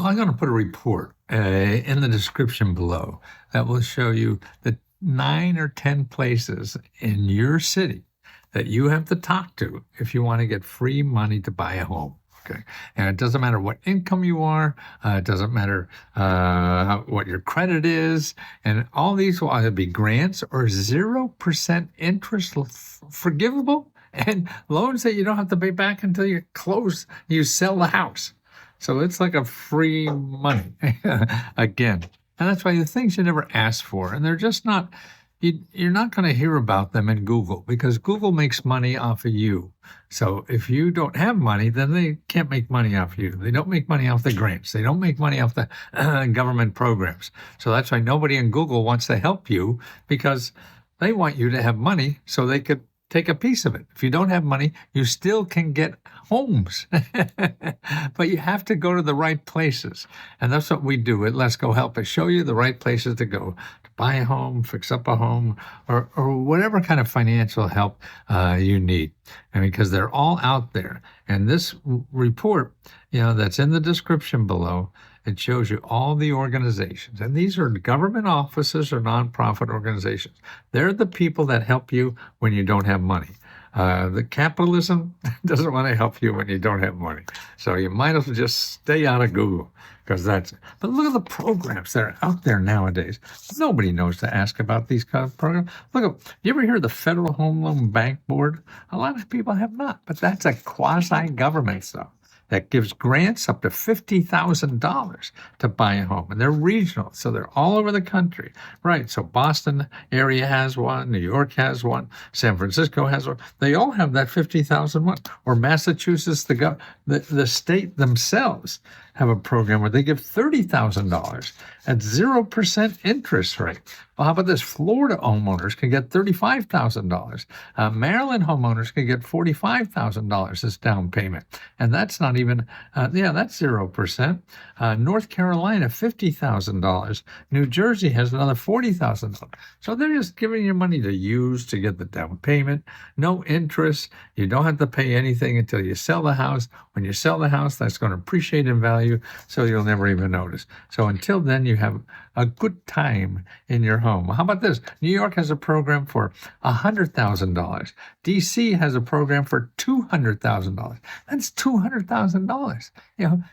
Well, I'm going to put a report in the description below that will show you the 9 or 10 places in your city that you have to talk to if you want to get free money to buy a home. Okay. And it doesn't matter what income you are. It doesn't matter what your credit is. And all these will either be grants or 0% interest forgivable and loans that you don't have to pay back until you sell the house. So it's like a free money again. And that's why the things you never ask for, and they're just not, you're not going to hear about them in Google because Google makes money off of you. So if you don't have money, then they can't make money off you. They don't make money off the grants. They don't make money off the government programs. So that's why nobody in Google wants to help you because they want you to have money so they could take a piece of it. If you don't have money, you still can get homes, but you have to go to the right places. And that's what we do at Let's Go Help, is show you the right places to go to buy a home, fix up a home, or whatever kind of financial help you need. And because they're all out there. And this report, that's in the description below, it shows you all the organizations. And these are government offices or nonprofit organizations. They're the people that help you when you don't have money. The capitalism doesn't want to help you when you don't have money. So you might as well just stay out of Google because that's it. But look at the programs that are out there nowadays. Nobody knows to ask about these kind of programs. You ever hear of the Federal Home Loan Bank Board? A lot of people have not, but that's a quasi-government stuff that gives grants up to $50,000 to buy a home. And they're regional, so they're all over the country. Right, so Boston area has one, New York has one, San Francisco has one. They all have that $50,000 one. Or Massachusetts, the state themselves have a program where they give $30,000 at 0% interest rate. Well, how about this? Florida homeowners can get $35,000. Maryland homeowners can get $45,000 as down payment. And that's not even, that's 0%. North Carolina, $50,000. New Jersey has another $40,000. So they're just giving you money to use to get the down payment. No interest. You don't have to pay anything until you sell the house. When you sell the house, that's going to appreciate in value, so you'll never even notice. So until then, you have a good time in your home. How about this? New York has a program for $100,000. DC has a program for $200,000. That's $200,000,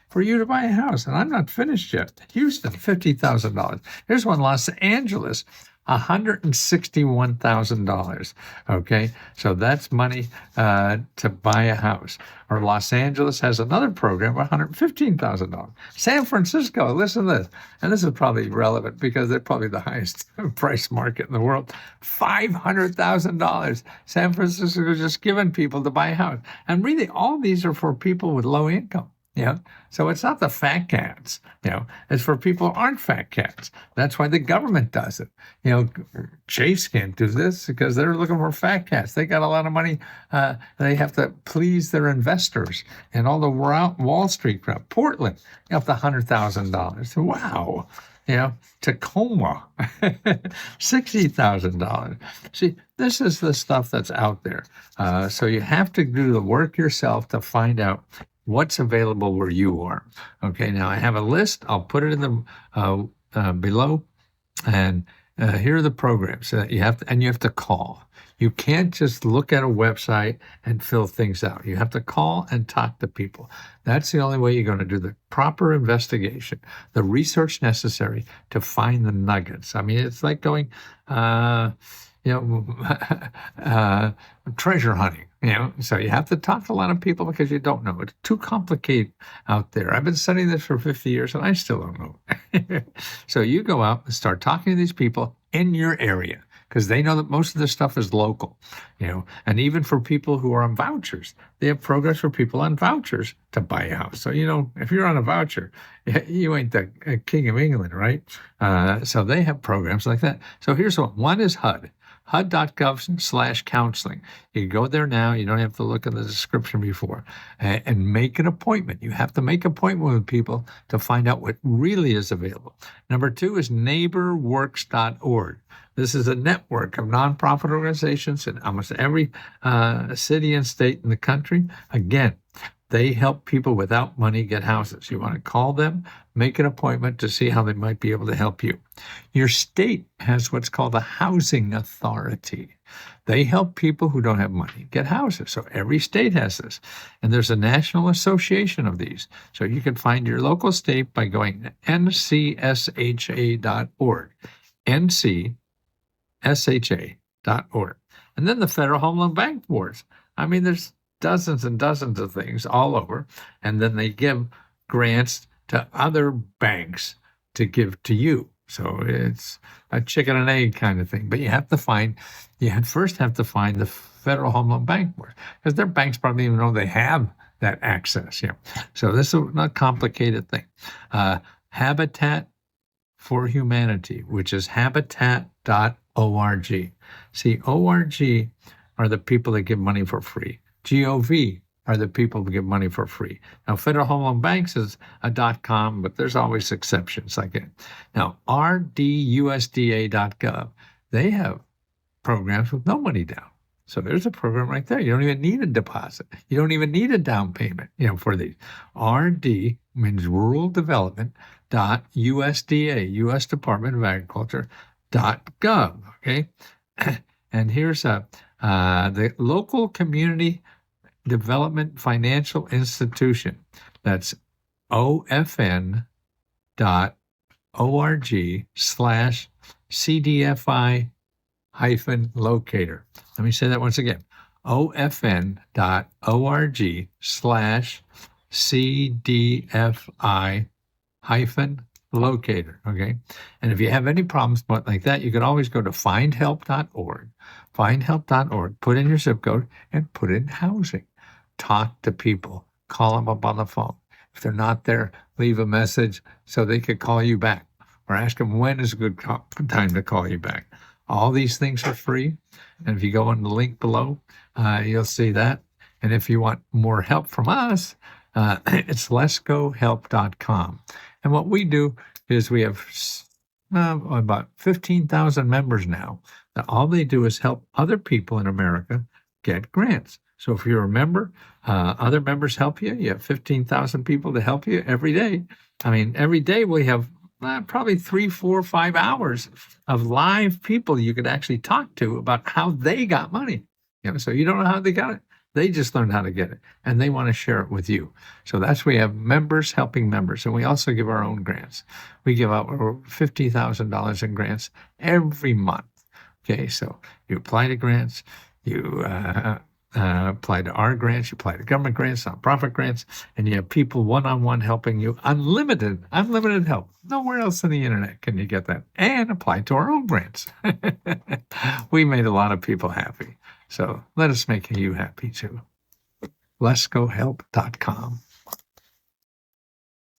for you to buy a house. And I'm not finished yet. Houston, $50,000. Here's one, Los Angeles, $161,000. Okay, so that's money to buy a house. Or Los Angeles has another program for $115,000. San Francisco, listen to this, and this is probably relevant because they're probably the highest price market in the world. $500,000. San Francisco is just giving people to buy a house, and really all these are for people with low income. So it's not the fat cats, it's for people who aren't fat cats. That's why the government does it. Chase can't do this because they're looking for fat cats. They got a lot of money. They have to please their investors and all the Wall Street crowd. Portland, up to $100,000. Wow. Tacoma, $60,000. See, this is the stuff that's out there. So you have to do the work yourself to find out what's available where you are. Okay, now I have a list. I'll put it in the below. And here are the programs that you have to call. You can't just look at a website and fill things out. You have to call and talk to people. That's the only way you're going to do the proper investigation, the research necessary to find the nuggets. I mean, it's like going, treasure hunting. So you have to talk to a lot of people because you don't know. It's too complicated out there. I've been studying this for 50 years and I still don't know. So you go out and start talking to these people in your area because they know that most of this stuff is local, and even for people who are on vouchers, they have programs for people on vouchers to buy a house. So, if you're on a voucher, you ain't the king of England, right? So they have programs like that. So here's one. One is HUD. HUD.gov/counseling. You can go there now. You don't have to look at the description before and make an appointment. You have to make an appointment with people to find out what really is available. Number 2 is neighborworks.org. This is a network of nonprofit organizations in almost every city and state in the country. Again, They help people without money get houses. You want to call them, make an appointment to see how they might be able to help you. Your state has what's called a housing authority. They help people who don't have money get houses. So every state has this. And there's a national association of these. So you can find your local state by going to ncsha.org. ncsha.org. And then the Federal Home Loan Bank boards. I mean, there's dozens and dozens of things all over. And then they give grants to other banks to give to you. So it's a chicken and egg kind of thing. But you first have to find the Federal Home Loan Bank board, because their banks probably even know they have that access. So this is not a complicated thing. Habitat for Humanity, which is habitat.org. See, ORG are the people that give money for free. GOV are the people who give money for free. Now, Federal Home Loan Banks is a .com, but there's always exceptions like it. Now, rdusda.gov, they have programs with no money down. So there's a program right there. You don't even need a deposit. You don't even need a down payment, for these. RD means Rural Development .usda, U.S. Department of Agriculture .gov. Okay, and here's the local community development financial institution. That's ofn.org/CDFI-locator. Let me say that once again. ofn.org/CDFI-locator. Okay. And if you have any problems like that, you can always go to findhelp.org. Findhelp.org, put in your zip code and put in housing. Talk to people, call them up on the phone. If they're not there, leave a message so they could call you back, or ask them when is a good time to call you back. All these things are free. And if you go on the link below, you'll see that. And if you want more help from us, it's letsgohelp.com. And what we do is we have about 15,000 members now. That all they do is help other people in America get grants. So if you're a member, other members help you. You have 15,000 people to help you every day. I mean, every day we have probably 3, 4, 5 hours of live people you could actually talk to about how they got money. So you don't know how they got it. They just learned how to get it, and they want to share it with you. So that's we have members helping members, and we also give our own grants. We give out over $50,000 in grants every month. Okay, so you apply to grants, you apply to our grants, you apply to government grants, nonprofit grants, and you have people one-on-one helping you. Unlimited help. Nowhere else on the internet can you get that. And apply to our own grants. We made a lot of people happy. So let us make you happy too. letsgohelp.com.